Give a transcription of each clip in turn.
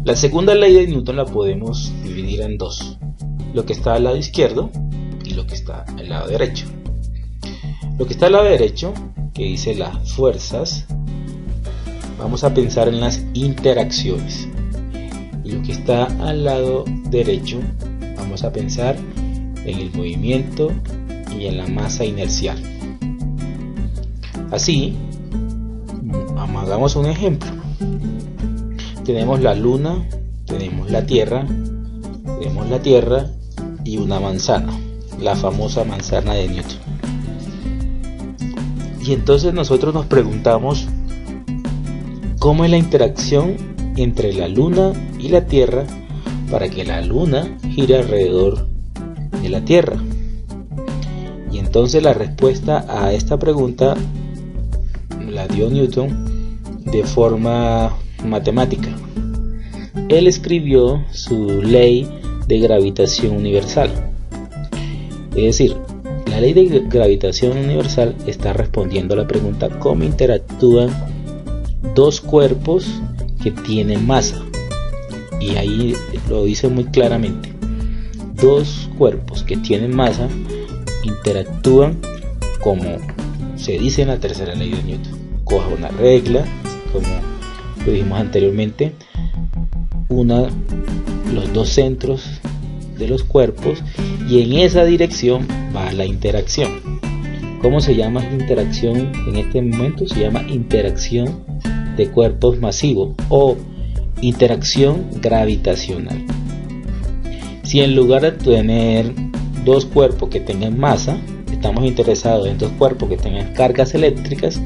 La segunda ley de Newton la podemos dividir en dos: lo que está al lado izquierdo y lo que está al lado derecho. Lo que está al lado derecho, que dice las fuerzas, vamos a pensar en las interacciones. Y lo que está al lado derecho, vamos a pensar en el movimiento y en la masa inercial. Así, hagamos un ejemplo. Tenemos la luna, tenemos la tierra y una manzana, la famosa manzana de Newton. Y entonces nosotros nos preguntamos, ¿cómo es la interacción entre la luna y la tierra para que la luna gire alrededor de la tierra? Y entonces la respuesta a esta pregunta la dio Newton de forma matemática. Él escribió su ley de gravitación universal. Es decir, la ley de gravitación universal está respondiendo a la pregunta: ¿cómo interactúan dos cuerpos que tienen masa? Y ahí lo dice muy claramente: dos cuerpos que tienen masa interactúan como se dice en la tercera ley de Newton. Coja una regla, como lo dijimos anteriormente, los dos centros de los cuerpos, y en esa dirección va la interacción. ¿Cómo se llama esta interacción en este momento? Se llama interacción de cuerpos masivos o interacción gravitacional. Si en lugar de tener dos cuerpos que tengan masa, estamos interesados en dos cuerpos que tengan cargas eléctricas,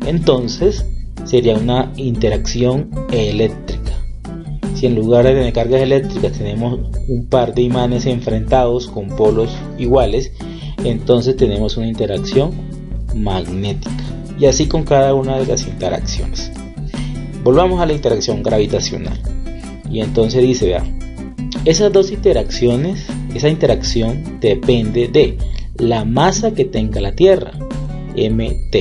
entonces sería una interacción eléctrica. Si en lugar de tener cargas eléctricas tenemos un par de imanes enfrentados con polos iguales, entonces tenemos una interacción magnética. Y así con cada una de las interacciones. Volvamos a la interacción gravitacional. Y entonces dice, vean, esas dos interacciones, esa interacción depende de la masa que tenga la Tierra, mt,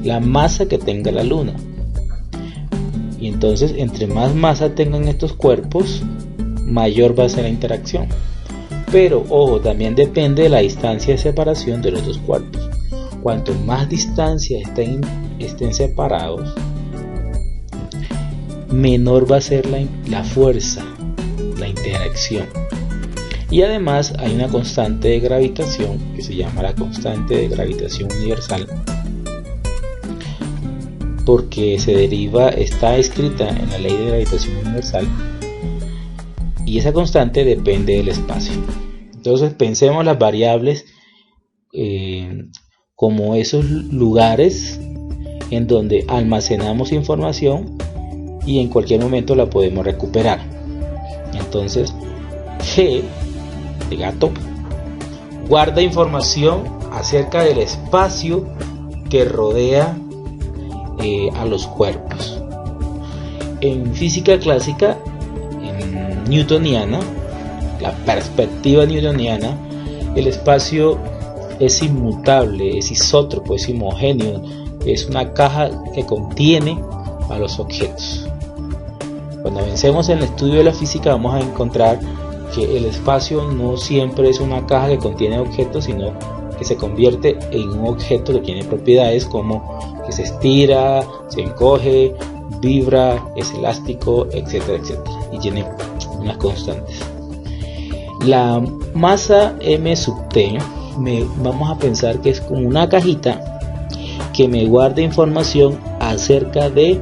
la masa que tenga la Luna. Y entonces, entre más masa tengan estos cuerpos, mayor va a ser la interacción. Pero, ojo, también depende de la distancia de separación de los dos cuerpos. Cuanto más distancia estén separados, menor va a ser la fuerza, la interacción. Y además hay una constante de gravitación que se llama la constante de gravitación universal, porque está escrita en la ley de gravitación universal, y esa constante depende del espacio. Entonces pensemos las variables como esos lugares en donde almacenamos información y en cualquier momento la podemos recuperar. Entonces G de gato guarda información acerca del espacio que rodea a los cuerpos. En física clásica, en newtoniana, la perspectiva newtoniana, el espacio es inmutable, es isótropo, es homogéneo, es una caja que contiene a los objetos. Cuando avancemos en el estudio de la física vamos a encontrar que el espacio no siempre es una caja que contiene objetos, sino que se convierte en un objeto que tiene propiedades como que se estira, se encoge, vibra, es elástico, etcétera, etcétera, y tiene unas constantes. La masa m sub t, vamos a pensar que es como una cajita que me guarda información acerca de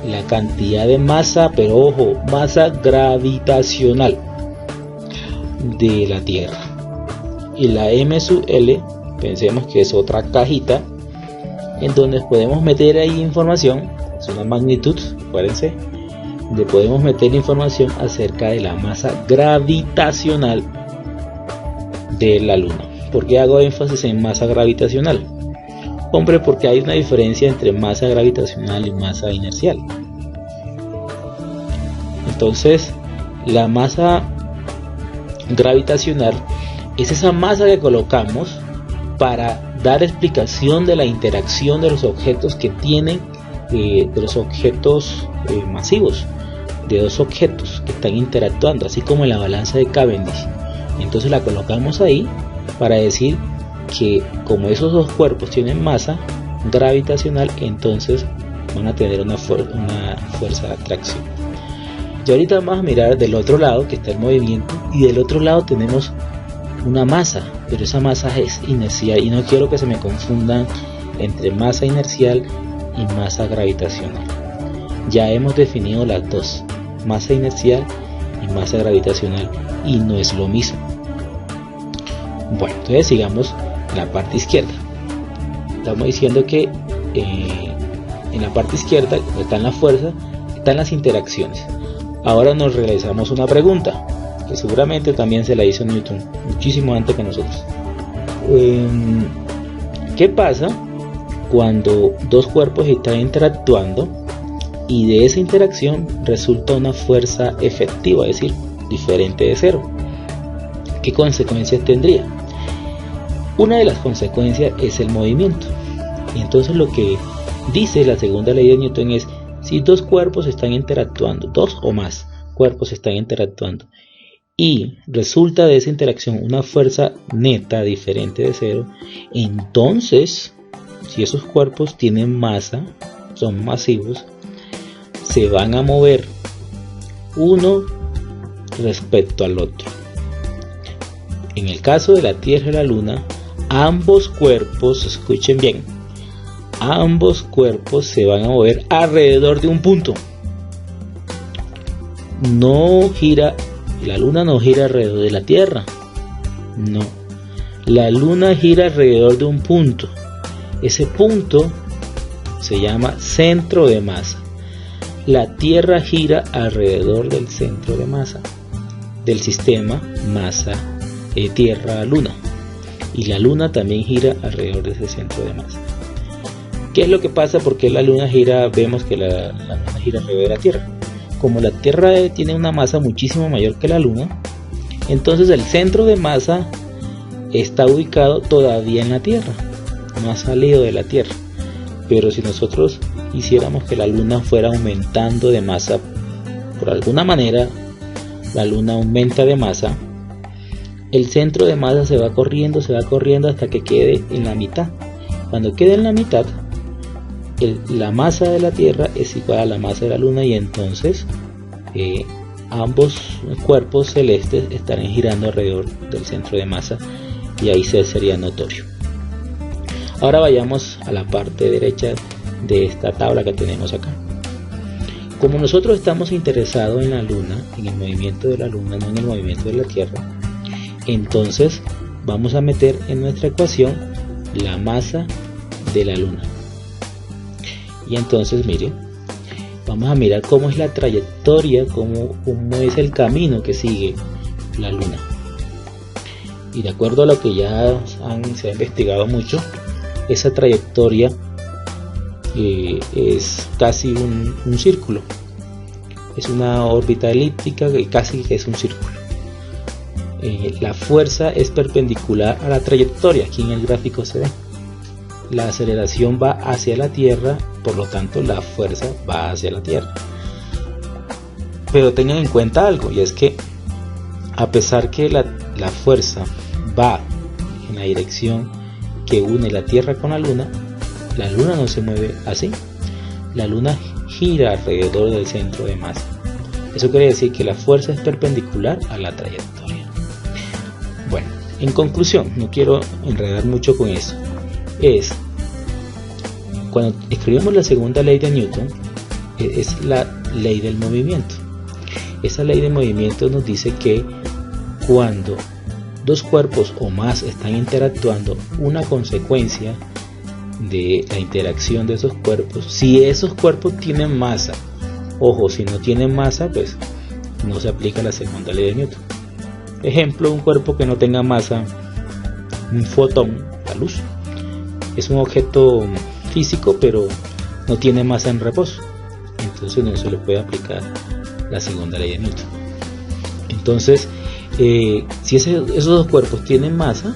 la cantidad de masa, pero ojo, masa gravitacional de la Tierra. Y la m sub l, pensemos que es otra cajita en donde podemos meter ahí información, es una magnitud, acuérdense, donde podemos meter información acerca de la masa gravitacional de la Luna. ¿Por qué hago énfasis en masa gravitacional? Hombre, porque hay una diferencia entre masa gravitacional y masa inercial. Entonces, la masa gravitacional es esa masa que colocamos para dar explicación de la interacción de los objetos que tienen, de los objetos masivos, de dos objetos que están interactuando, así como en la balanza de Cavendish. Entonces la colocamos ahí para decir que como esos dos cuerpos tienen masa gravitacional, entonces van a tener una fuerza de atracción. Y ahorita vamos a mirar del otro lado, que está el movimiento, y del otro lado tenemos una masa, pero esa masa es inercial, y no quiero que se me confundan entre masa inercial y masa gravitacional. Ya hemos definido las dos, masa inercial y masa gravitacional, y no es lo mismo. Bueno, entonces sigamos en la parte izquierda. Estamos diciendo que en la parte izquierda están las fuerzas, están las interacciones. Ahora nos realizamos una pregunta que seguramente también se la hizo Newton muchísimo antes que nosotros. ¿Qué pasa cuando dos cuerpos están interactuando y de esa interacción resulta una fuerza efectiva, es decir, diferente de cero? ¿Qué consecuencias tendría? Una de las consecuencias es el movimiento. Y entonces lo que dice la segunda ley de Newton es: si dos cuerpos están interactuando, dos o más cuerpos están interactuando, y resulta de esa interacción una fuerza neta diferente de cero, entonces, si esos cuerpos tienen masa, son masivos, se van a mover uno respecto al otro. En el caso de la Tierra y la Luna, ambos cuerpos, escuchen bien, ambos cuerpos se van a mover alrededor de un punto. No gira, la Luna no gira alrededor de la Tierra. No, la Luna gira alrededor de un punto. Ese punto se llama centro de masa. La Tierra gira alrededor del centro de masa del sistema masa Tierra-Luna. Y la Luna también gira alrededor de ese centro de masa. ¿Qué es lo que pasa? Porque la Luna gira, vemos que la Luna gira alrededor de la Tierra. Como la Tierra tiene una masa muchísimo mayor que la Luna, entonces el centro de masa está ubicado todavía en la Tierra, no ha salido de la Tierra. Pero si nosotros hiciéramos que la Luna fuera aumentando de masa, por alguna manera la Luna aumenta de masa, el centro de masa se va corriendo hasta que quede en la mitad. Cuando quede en la mitad, la masa de la Tierra es igual a la masa de la Luna, y entonces ambos cuerpos celestes estarán girando alrededor del centro de masa, y ahí sería notorio. Ahora vayamos a la parte derecha de esta tabla que tenemos acá. Como nosotros estamos interesados en la Luna, en el movimiento de la Luna, no en el movimiento de la Tierra, entonces vamos a meter en nuestra ecuación la masa de la Luna. Y entonces miren, vamos a mirar cómo es la trayectoria, cómo es el camino que sigue la Luna. Y de acuerdo a lo que ya se ha investigado mucho, esa trayectoria es casi un círculo. Es una órbita elíptica que casi es un círculo. La fuerza es perpendicular a la trayectoria. Aquí en el gráfico se ve. La aceleración va hacia la Tierra, por lo tanto la fuerza va hacia la Tierra. Pero tengan en cuenta algo, y es que a pesar que la fuerza va en la dirección que une la Tierra con la Luna no se mueve así. La Luna gira alrededor del centro de masa. Eso quiere decir que la fuerza es perpendicular a la trayectoria. Bueno, en conclusión, no quiero enredar mucho con eso. Cuando escribimos la segunda ley de Newton, es la ley del movimiento. Esa ley de movimiento nos dice que cuando dos cuerpos o más están interactuando, una consecuencia de la interacción de esos cuerpos, si esos cuerpos tienen masa, ojo, si no tienen masa, pues no se aplica la segunda ley de Newton. Ejemplo, un cuerpo que no tenga masa, un fotón, la luz, es un objeto físico pero no tiene masa en reposo, entonces no se le puede aplicar la segunda ley de Newton. Entonces si esos dos cuerpos tienen masa,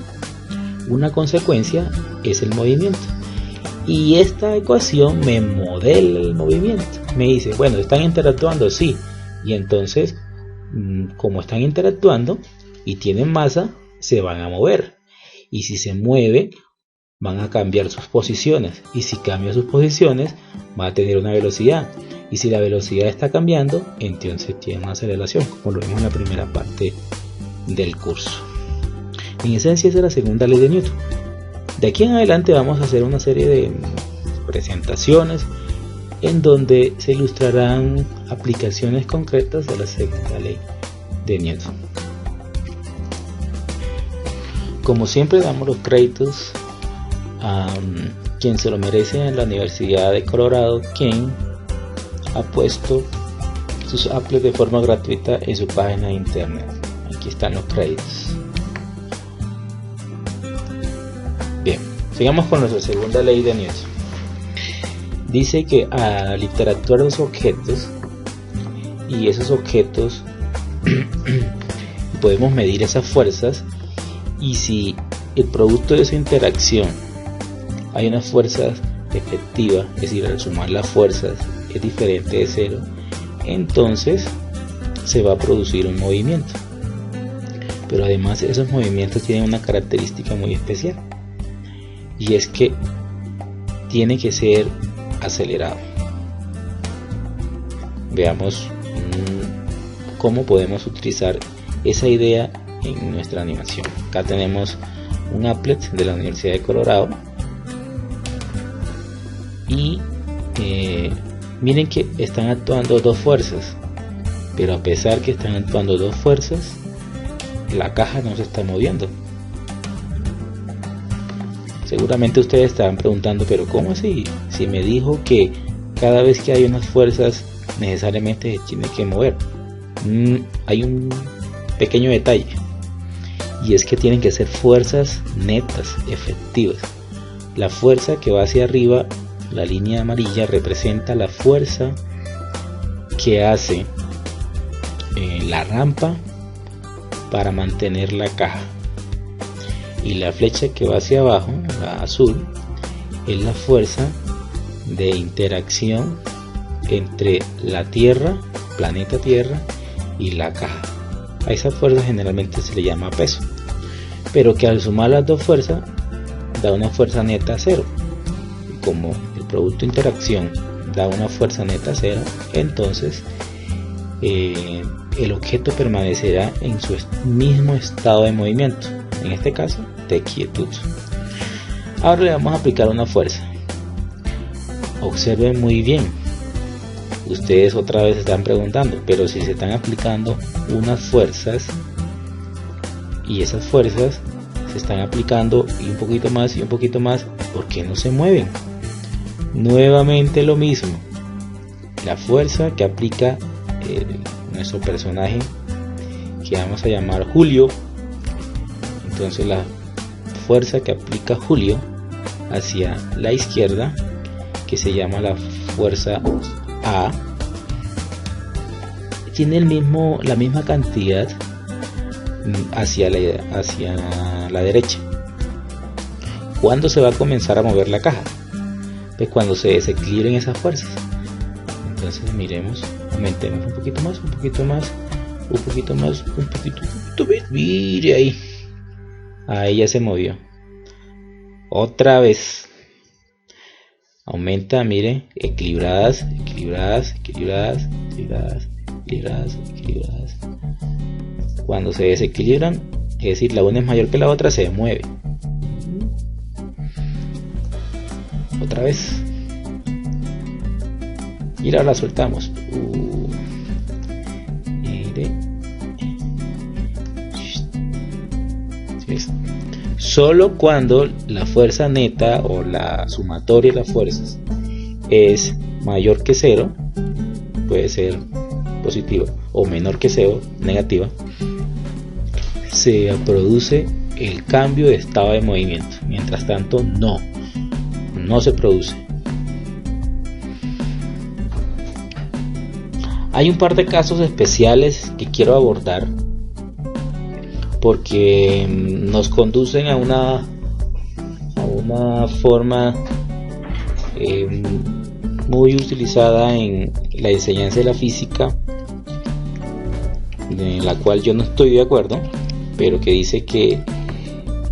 una consecuencia es el movimiento. Y esta ecuación me modela el movimiento. Me dice, bueno, ¿están interactuando? Sí. Y entonces, como están interactuando y tienen masa, se van a mover. Y si se mueve, van a cambiar sus posiciones. Y si cambia sus posiciones, va a tener una velocidad. Y si la velocidad está cambiando, entonces tiene una aceleración, como lo vimos en la primera parte del curso. En esencia, esa es la segunda ley de Newton. De aquí en adelante vamos a hacer una serie de presentaciones en donde se ilustrarán aplicaciones concretas de la segunda ley de Newton. Como siempre, damos los créditos a quien se lo merece en la Universidad de Colorado, quien ha puesto sus applets de forma gratuita en su página de internet. Aquí están los créditos. Bien, sigamos con nuestra segunda ley de Newton. Dice que al interactuar los objetos, y esos objetos podemos medir esas fuerzas, y si el producto de esa interacción hay unas fuerzas efectivas, es decir, al sumar las fuerzas es diferente de cero, entonces se va a producir un movimiento. Pero además esos movimientos tienen una característica muy especial, y es que tiene que ser acelerado. Veamos cómo podemos utilizar esa idea en nuestra animación. Acá tenemos un applet de la Universidad de Colorado y miren que están actuando dos fuerzas, pero a pesar que están actuando dos fuerzas, la caja no se está moviendo. Seguramente ustedes estarán preguntando, pero ¿cómo así? Si me dijo que cada vez que hay unas fuerzas necesariamente se tiene que mover. Hay un pequeño detalle, y es que tienen que ser fuerzas netas, efectivas. La fuerza que va hacia arriba, la línea amarilla, representa la fuerza que hace la rampa para mantener la caja, y la flecha que va hacia abajo, la azul, es la fuerza de interacción entre la Tierra, planeta Tierra, y la caja. A esa fuerza generalmente se le llama peso, pero que al sumar las dos fuerzas da una fuerza neta cero. Y como el producto de interacción da una fuerza neta cero, entonces el objeto permanecerá en su mismo estado de movimiento, en este caso de quietud. Ahora le vamos a aplicar una fuerza. Observen muy bien. Ustedes otra vez están preguntando, pero si se están aplicando unas fuerzas y esas fuerzas se están aplicando y un poquito más y un poquito más, ¿por qué no se mueven? Nuevamente lo mismo. La fuerza que aplica nuestro personaje, que vamos a llamar Julio, entonces la fuerza que aplica Julio hacia la izquierda, que se llama la fuerza A, tiene la misma cantidad hacia la derecha. ¿Cuándo se va a comenzar a mover la caja? Pues cuando se desequilibren esas fuerzas. Entonces miremos, aumentemos un poquito más, un poquito más, un poquito más, un poquito más. Mire ahí. Ahí ya se movió. Otra vez. Aumenta, mire, equilibradas, equilibradas, equilibradas, equilibradas, equilibradas, equilibradas. Cuando se desequilibran, es decir, la una es mayor que la otra, se mueve. Otra vez. Y ahora la soltamos. Mire. Solo cuando la fuerza neta o la sumatoria de las fuerzas es mayor que cero, puede ser positiva, o menor que cero, negativa, se produce el cambio de estado de movimiento. Mientras tanto, no se produce. Hay un par de casos especiales que quiero abordar porque nos conducen a una forma muy utilizada en la enseñanza de la física, en la cual yo no estoy de acuerdo, pero que dice que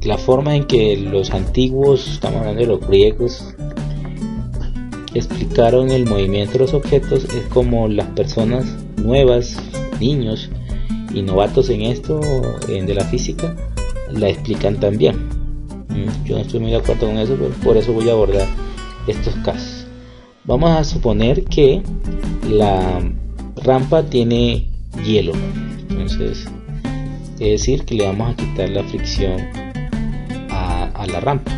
la forma en que los antiguos, estamos hablando de los griegos, explicaron el movimiento de los objetos es como las personas nuevas, niños y novatos en esto de la física la explican también. Yo no estoy muy de acuerdo con eso, pero por eso voy a abordar estos casos. Vamos a suponer que la rampa tiene hielo, entonces es decir que le vamos a quitar la fricción a la rampa.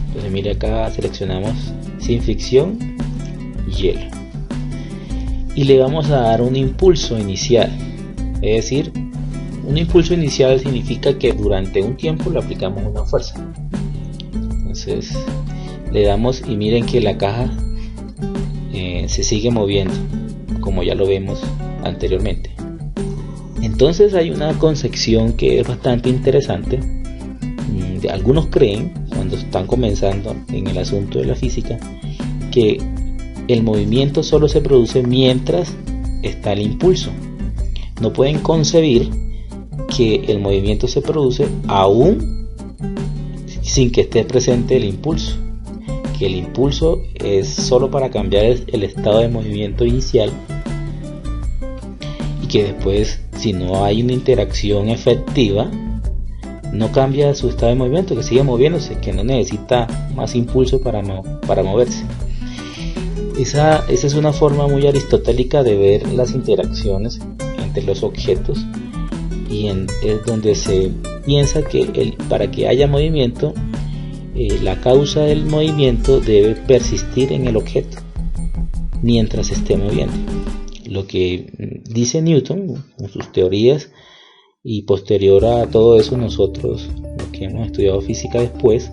Entonces mire, acá seleccionamos sin fricción, hielo, y le vamos a dar un impulso inicial. Es decir, un impulso inicial significa que durante un tiempo le aplicamos una fuerza. Entonces le damos y miren que la caja se sigue moviendo, como ya lo vemos anteriormente. Entonces hay una concepción que es bastante interesante. Algunos creen, cuando están comenzando en el asunto de la física, que el movimiento solo se produce mientras está el impulso. No pueden concebir que el movimiento se produce aún sin que esté presente el impulso, que el impulso es solo para cambiar el estado de movimiento inicial, y que después, si no hay una interacción efectiva, no cambia su estado de movimiento, que sigue moviéndose, que no necesita más impulso para moverse. Esa es una forma muy aristotélica de ver las interacciones entre los objetos, y es donde se piensa que para que haya movimiento, la causa del movimiento debe persistir en el objeto mientras se esté moviendo. Lo que dice Newton con sus teorías, y posterior a todo eso nosotros, los que hemos estudiado física después,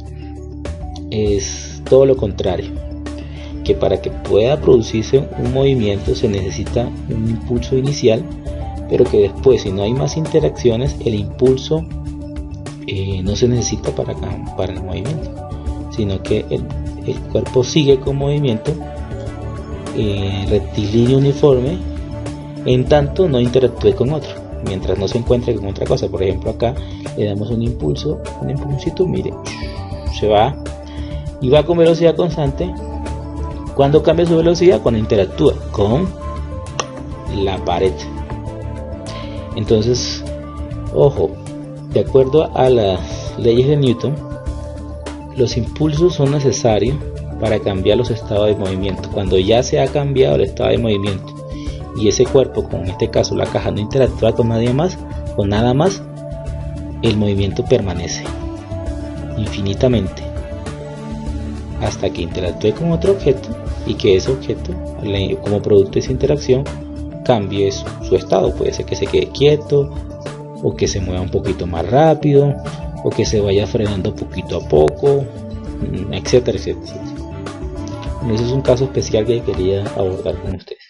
es todo lo contrario, que para que pueda producirse un movimiento se necesita un impulso inicial, pero que después, si no hay más interacciones, el impulso no se necesita para el movimiento, sino que el cuerpo sigue con movimiento rectilíneo uniforme, en tanto no interactúe con otro, mientras no se encuentre con otra cosa. Por ejemplo, acá le damos un impulsito, mire, se va y va con velocidad constante. Cuando cambia su velocidad, cuando interactúa con la pared. Entonces, ojo, de acuerdo a las leyes de Newton, los impulsos son necesarios para cambiar los estados de movimiento. Cuando ya se ha cambiado el estado de movimiento y ese cuerpo, como en este caso la caja, no interactúa con nada más, el movimiento permanece infinitamente hasta que interactúe con otro objeto, y que ese objeto, como producto de esa interacción, cambie su estado. Puede ser que se quede quieto, o que se mueva un poquito más rápido, o que se vaya frenando poquito a poco, etcétera, etcétera. Ese es un caso especial que quería abordar con ustedes.